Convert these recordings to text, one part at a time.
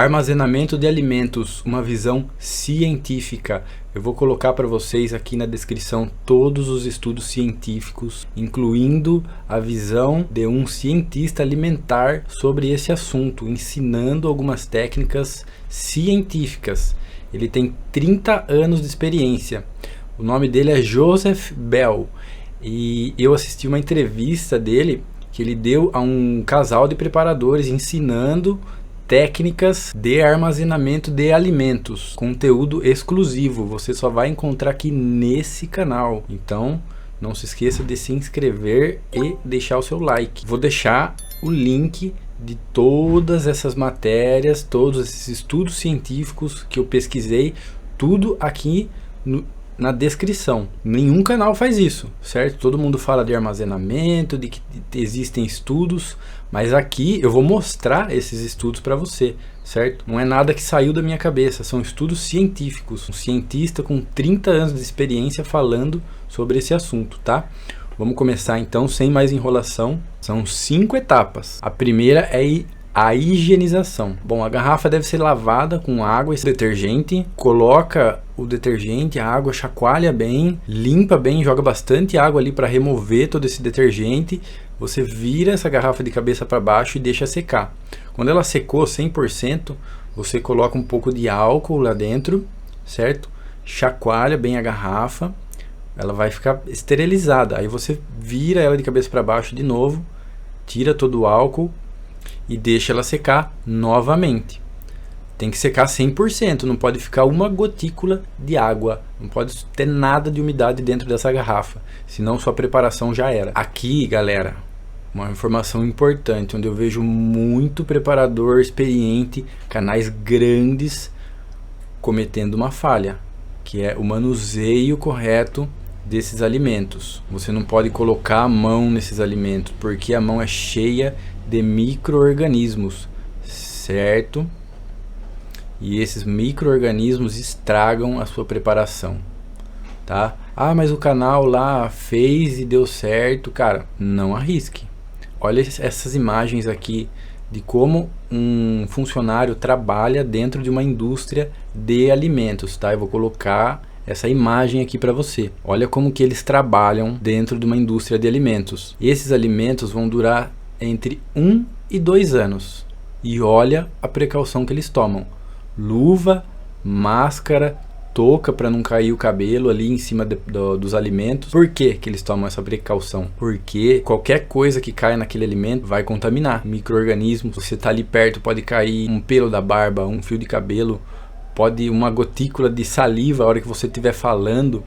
Armazenamento de alimentos, uma visão científica. Eu vou colocar para vocês aqui na descrição todos os estudos científicos, incluindo a visão de um cientista alimentar sobre esse assunto, ensinando algumas técnicas científicas. Ele tem 30 anos de experiência. O nome dele é Joseph Bell. E eu assisti uma entrevista dele que ele deu a um casal de preparadores ensinando técnicas de armazenamento de alimentos, conteúdo exclusivo, você só vai encontrar aqui nesse canal. Então não se esqueça de se inscrever e deixar o seu like. Vou deixar o link de todas essas matérias, todos esses estudos científicos que eu pesquisei, tudo aqui na descrição. Nenhum canal faz isso, certo? Todo mundo fala de armazenamento, de que existem estudos, mas aqui eu vou mostrar esses estudos para você, certo? Não é nada que saiu da minha cabeça, são estudos científicos. Um cientista com 30 anos de experiência falando sobre esse assunto, tá? Vamos começar então, sem mais enrolação. São 5 etapas. A primeira é a higienização. Bom, a garrafa deve ser lavada com água e detergente. Coloca o detergente, a água, chacoalha bem, limpa bem, joga bastante água ali para remover todo esse detergente. Você vira essa garrafa de cabeça para baixo e deixa secar. Quando ela secou 100%, você coloca um pouco de álcool lá dentro, certo? Chacoalha bem a garrafa, ela vai ficar esterilizada. Aí você vira ela de cabeça para baixo de novo, tira todo o álcool e deixa ela secar novamente. Tem que secar 100%, não pode ficar uma gotícula de água, não pode ter nada de umidade dentro dessa garrafa, senão sua preparação já era. Aqui, galera, uma informação importante, onde eu vejo muito preparador experiente, canais grandes, cometendo uma falha, que é o manuseio correto desses alimentos. Você não pode colocar a mão nesses alimentos, porque a mão é cheia de micro-organismos, certo? E esses micro-organismos estragam a sua preparação, tá? Ah, mas o canal lá fez e deu certo. Cara, não arrisque. Olha essas imagens aqui de como um funcionário trabalha dentro de uma indústria de alimentos, tá? Eu vou colocar essa imagem aqui para você. Olha como que eles trabalham dentro de uma indústria de alimentos. E esses alimentos vão durar entre 1 e 2 anos. E olha a precaução que eles tomam. Luva, máscara, touca para não cair o cabelo ali em cima dos alimentos. Por que que eles tomam essa precaução? Porque qualquer coisa que caia naquele alimento vai contaminar. Micro-organismos, você tá ali perto, pode cair um pelo da barba, um fio de cabelo, pode uma gotícula de saliva, a hora que você estiver falando,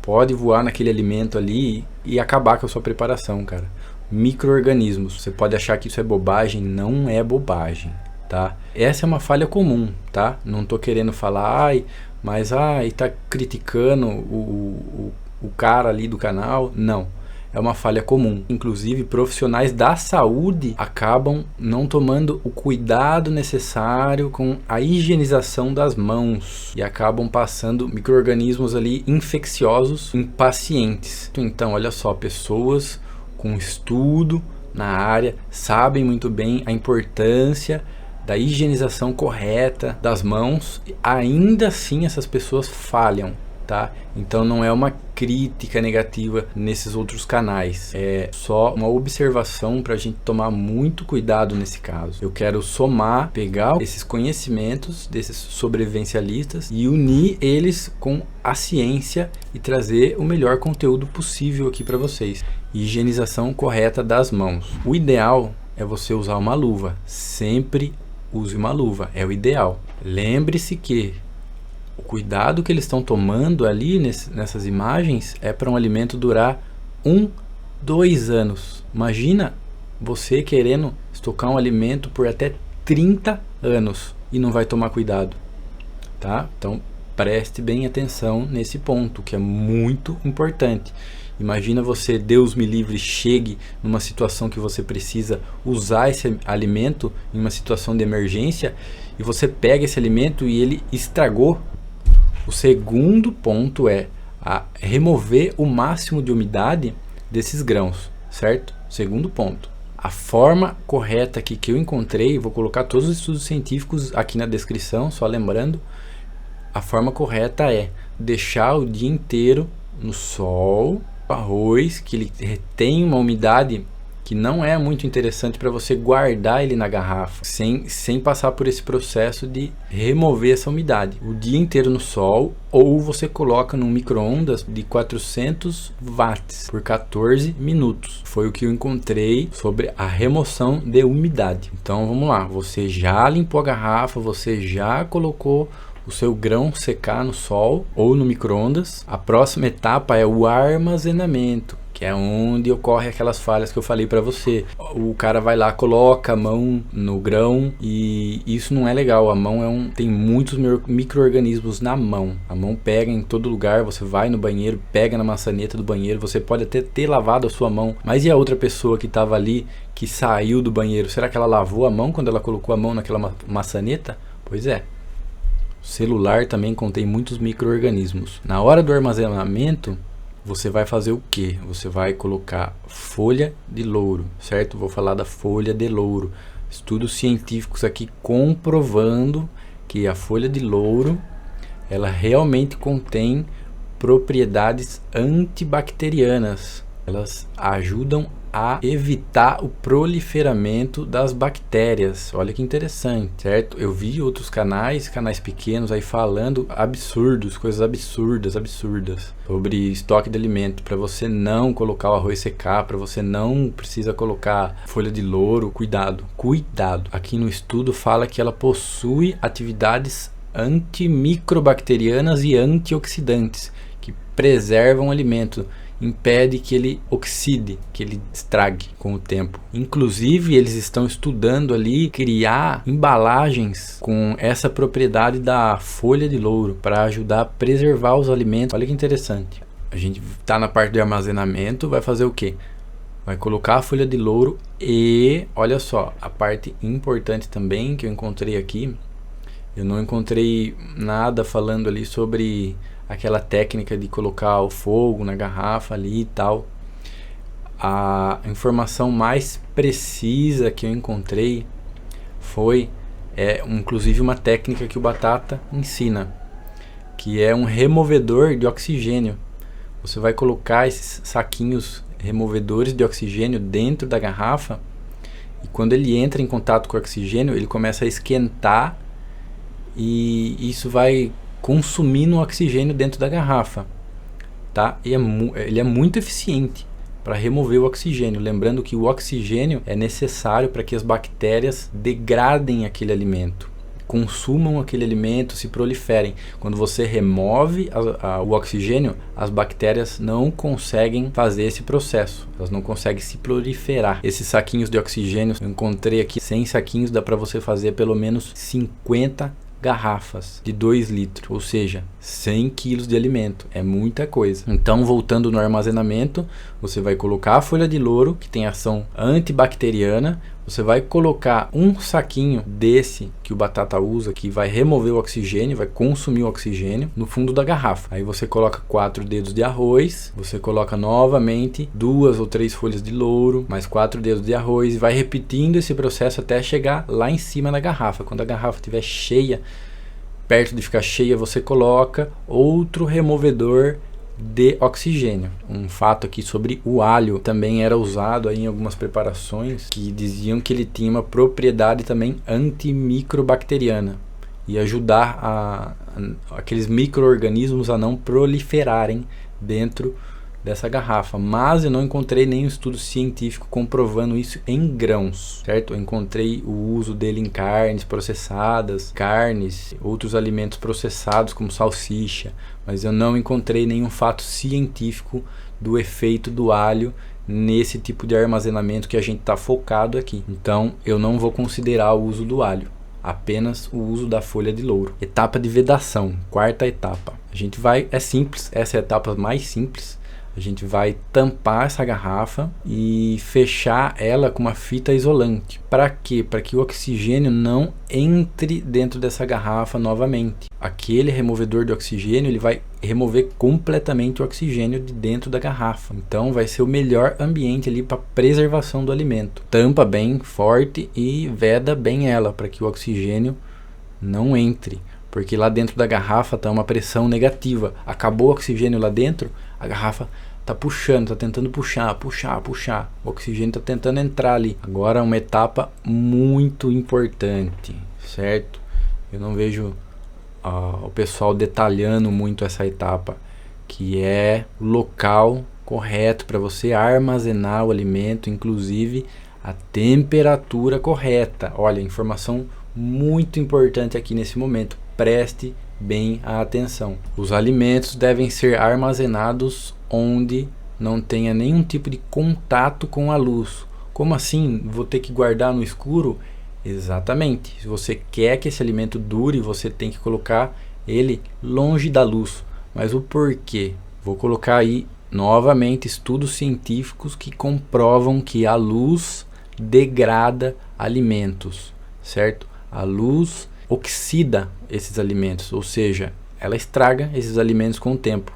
pode voar naquele alimento ali e acabar com a sua preparação, cara. Micro-organismos, você pode achar que isso é bobagem, não é bobagem, tá? Essa é uma falha comum, tá? Não tô querendo falar, mas tá criticando o cara ali do canal. Não, é uma falha comum. Inclusive profissionais da saúde acabam não tomando o cuidado necessário com a higienização das mãos e acabam passando micro-organismos ali infecciosos em pacientes. Então olha só, pessoas com estudo na área sabem muito bem a importância da higienização correta das mãos. Ainda assim essas pessoas falham, tá? Então não é uma crítica negativa nesses outros canais, é só uma observação para a gente tomar muito cuidado nesse caso. Eu quero somar, pegar esses conhecimentos desses sobrevivencialistas e unir eles com a ciência e trazer o melhor conteúdo possível aqui para vocês. Higienização correta das mãos. O ideal é você usar uma luva. Sempre use uma luva, é o ideal. Lembre-se que o cuidado que eles estão tomando ali nessas imagens é para um alimento durar 1, 2 anos. Imagina você querendo estocar um alimento por até 30 anos e não vai tomar cuidado, tá? Então preste bem atenção nesse ponto, que é muito importante. Imagina você, Deus me livre, chegue numa situação que você precisa usar esse alimento em uma situação de emergência e você pega esse alimento e ele estragou. O segundo ponto é remover o máximo de umidade desses grãos, certo? Segundo ponto. A forma correta aqui que eu encontrei, vou colocar todos os estudos científicos aqui na descrição, só lembrando, a forma correta é deixar o dia inteiro no sol, arroz, que ele retém uma umidade que não é muito interessante para você guardar ele na garrafa, sem passar por esse processo de remover essa umidade. O dia inteiro no sol, ou você coloca num micro-ondas de 400 watts por 14 minutos. Foi o que eu encontrei sobre a remoção de umidade. Então vamos lá, você já limpou a garrafa, você já colocou o seu grão secar no sol ou no micro-ondas. A próxima etapa é o armazenamento, que é onde ocorre aquelas falhas que eu falei para você. O cara vai lá, coloca a mão no grão e isso não é legal. A mão tem muitos micro-organismos na mão. A mão pega em todo lugar, você vai no banheiro, pega na maçaneta do banheiro, você pode até ter lavado a sua mão, mas e a outra pessoa que estava ali, que saiu do banheiro? Será que ela lavou a mão quando ela colocou a mão naquela maçaneta? Pois é. O celular também contém muitos micro-organismos. Na hora do armazenamento, você vai fazer o que? Você vai colocar folha de louro, certo? Vou falar da folha de louro. Estudos científicos aqui comprovando que a folha de louro, ela realmente contém propriedades antibacterianas. Elas ajudam a evitar o proliferamento das bactérias. Olha que interessante, certo? Eu vi outros canais pequenos aí falando absurdos, coisas absurdas sobre estoque de alimento, para você não colocar o arroz secar, para você não precisa colocar folha de louro. Cuidado. Aqui no estudo fala que ela possui atividades antimicrobacterianas e antioxidantes que preservam o alimento, impede que ele oxide, que ele estrague com o tempo. Inclusive, eles estão estudando ali criar embalagens com essa propriedade da folha de louro para ajudar a preservar os alimentos. Olha que interessante. A gente está na parte de armazenamento, vai fazer o quê? Vai colocar a folha de louro e, olha só, a parte importante também que eu encontrei aqui, eu não encontrei nada falando ali sobre aquela técnica de colocar o fogo na garrafa ali e tal. A informação mais precisa que eu encontrei foi inclusive uma técnica que o Batata ensina, que é um removedor de oxigênio. Você vai colocar esses saquinhos removedores de oxigênio dentro da garrafa e quando ele entra em contato com o oxigênio, ele começa a esquentar e isso vai consumindo o oxigênio dentro da garrafa, tá? E ele é muito eficiente para remover o oxigênio, lembrando que o oxigênio é necessário para que as bactérias degradem aquele alimento, consumam aquele alimento, se proliferem. Quando você remove o oxigênio, as bactérias não conseguem fazer esse processo, elas não conseguem se proliferar. Esses saquinhos de oxigênio, eu encontrei aqui 100 saquinhos, dá para você fazer pelo menos 50 garrafas de 2 litros, ou seja, 100 quilos de alimento, é muita coisa. Então, voltando no armazenamento, você vai colocar a folha de louro, que tem ação antibacteriana, você vai colocar um saquinho desse que o Batata usa, que vai remover o oxigênio, vai consumir o oxigênio, no fundo da garrafa. Aí você coloca 4 dedos de arroz, você coloca novamente 2 ou 3 folhas de louro, mais 4 dedos de arroz, e vai repetindo esse processo até chegar lá em cima da garrafa. Quando a garrafa estiver cheia, perto de ficar cheia, você coloca outro removedor de oxigênio. Um fato aqui sobre o alho, também era usado aí em algumas preparações que diziam que ele tinha uma propriedade também antimicrobacteriana e ajudar aqueles micro-organismos a não proliferarem dentro dessa garrafa, mas eu não encontrei nenhum estudo científico comprovando isso em grãos, certo? Eu encontrei o uso dele em carnes processadas, outros alimentos processados como salsicha, mas eu não encontrei nenhum fato científico do efeito do alho nesse tipo de armazenamento que a gente está focado aqui. Então eu não vou considerar o uso do alho, apenas o uso da folha de louro. Etapa de vedação, 4ª etapa. É simples, essa é a etapa mais simples. A gente vai tampar essa garrafa e fechar ela com uma fita isolante. Para quê? Para que o oxigênio não entre dentro dessa garrafa novamente. aquele removedor de oxigênio ele vai remover completamente o oxigênio de dentro da garrafa. Então vai ser o melhor ambiente ali para preservação do alimento. Tampa bem forte e veda bem ela para que o oxigênio não entre, porque lá dentro da garrafa está uma pressão negativa. Acabou o oxigênio lá dentro, a garrafa está puxando, está tentando puxar. O oxigênio está tentando entrar ali. Agora uma etapa muito importante, certo? Eu não vejo o pessoal detalhando muito essa etapa, que é o local correto para você armazenar o alimento, inclusive a temperatura correta. Olha, informação muito importante aqui nesse momento, preste bem a atenção. Os alimentos devem ser armazenados onde não tenha nenhum tipo de contato com a luz. Como assim? Vou ter que guardar no escuro? Exatamente. Se você quer que esse alimento dure, você tem que colocar ele longe da luz. Mas o porquê? Vou colocar aí novamente estudos científicos que comprovam que a luz degrada alimentos, certo? A luz oxida esses alimentos, ou seja, ela estraga esses alimentos com o tempo.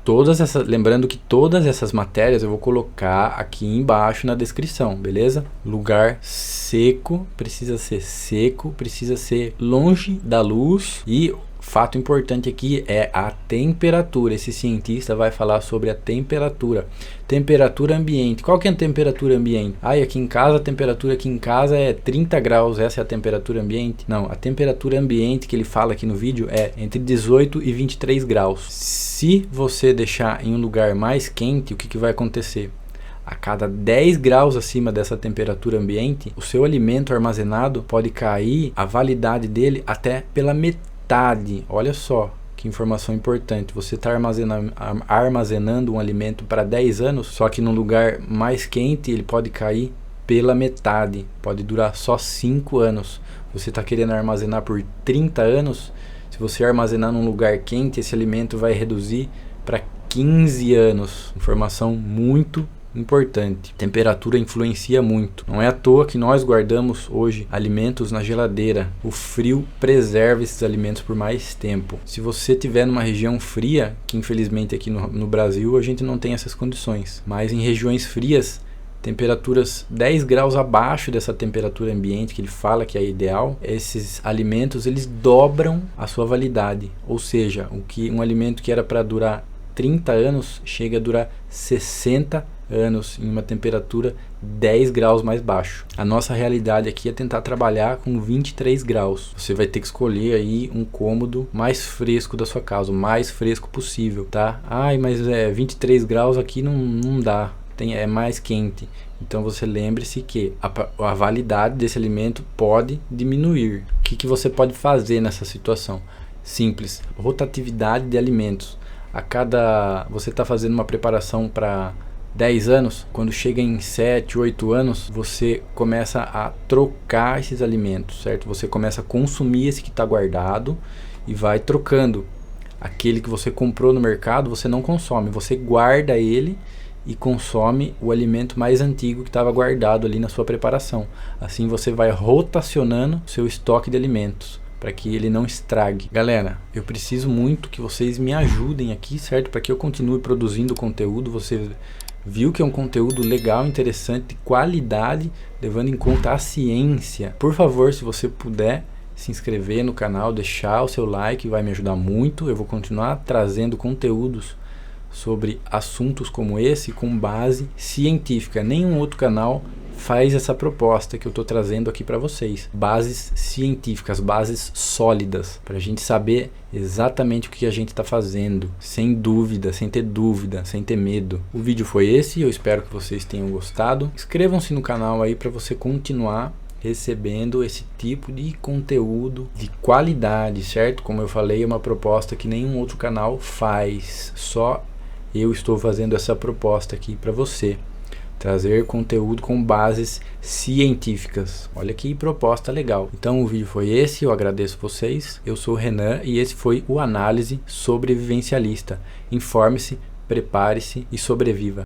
Lembrando que todas essas matérias eu vou colocar aqui embaixo na descrição, beleza? Lugar seco, precisa ser longe da luz. E fato importante aqui é a temperatura. Esse cientista vai falar sobre a temperatura. Temperatura ambiente. Qual que é a temperatura ambiente? Aqui em casa, a temperatura aqui em casa é 30 graus. Essa é a temperatura ambiente? Não, a temperatura ambiente que ele fala aqui no vídeo é entre 18 e 23 graus. Se você deixar em um lugar mais quente, o que vai acontecer? A cada 10 graus acima dessa temperatura ambiente, o seu alimento armazenado pode cair a validade dele até pela metade. Olha só que informação importante. Você está armazenando um alimento para 10 anos, só que num lugar mais quente ele pode cair pela metade, pode durar só 5 anos. Você está querendo armazenar por 30 anos, se você armazenar num lugar quente, esse alimento vai reduzir para 15 anos. Informação muito importante. Temperatura influencia muito. Não é à toa que nós guardamos hoje alimentos na geladeira. O frio preserva esses alimentos por mais tempo. Se você estiver numa região fria, que infelizmente aqui no Brasil a gente não tem essas condições, mas em regiões frias, temperaturas 10 graus abaixo dessa temperatura ambiente que ele fala que é ideal, esses alimentos eles dobram a sua validade. Ou seja, um alimento que era para durar 30 anos chega a durar 60 anos em uma temperatura 10 graus mais baixo. A nossa realidade aqui é tentar trabalhar com 23 graus. Você vai ter que escolher aí um cômodo mais fresco da sua casa, o mais fresco possível, tá? Mas 23 graus aqui não dá, é mais quente. Então você lembre-se que a validade desse alimento pode diminuir. O que você pode fazer nessa situação? Simples, rotatividade de alimentos. Você está fazendo uma preparação para 10 anos, quando chega em 7, 8 anos, você começa a trocar esses alimentos, certo? Você começa a consumir esse que está guardado e vai trocando. Aquele que você comprou no mercado, você não consome, você guarda ele e consome o alimento mais antigo que estava guardado ali na sua preparação. Assim você vai rotacionando o seu estoque de alimentos, para que ele não estrague. Galera, eu preciso muito que vocês me ajudem aqui, certo? Para que eu continue produzindo conteúdo. Você viu que é um conteúdo legal, interessante, de qualidade, levando em conta a ciência. Por favor, se você puder se inscrever no canal, deixar o seu like, vai me ajudar muito. Eu vou continuar trazendo conteúdos sobre assuntos como esse com base científica. Nenhum outro canal faz essa proposta que eu estou trazendo aqui para vocês. Bases científicas, bases sólidas, para a gente saber exatamente o que a gente está fazendo, sem dúvida, sem ter medo. O vídeo foi esse, eu espero que vocês tenham gostado. Inscrevam-se no canal aí para você continuar recebendo esse tipo de conteúdo de qualidade, certo? Como eu falei, é uma proposta que nenhum outro canal faz, só eu estou fazendo essa proposta aqui para você. Trazer conteúdo com bases científicas. Olha que proposta legal. Então o vídeo foi esse, eu agradeço vocês. Eu sou o Renan e esse foi o Análise Sobrevivencialista. Informe-se, prepare-se e sobreviva.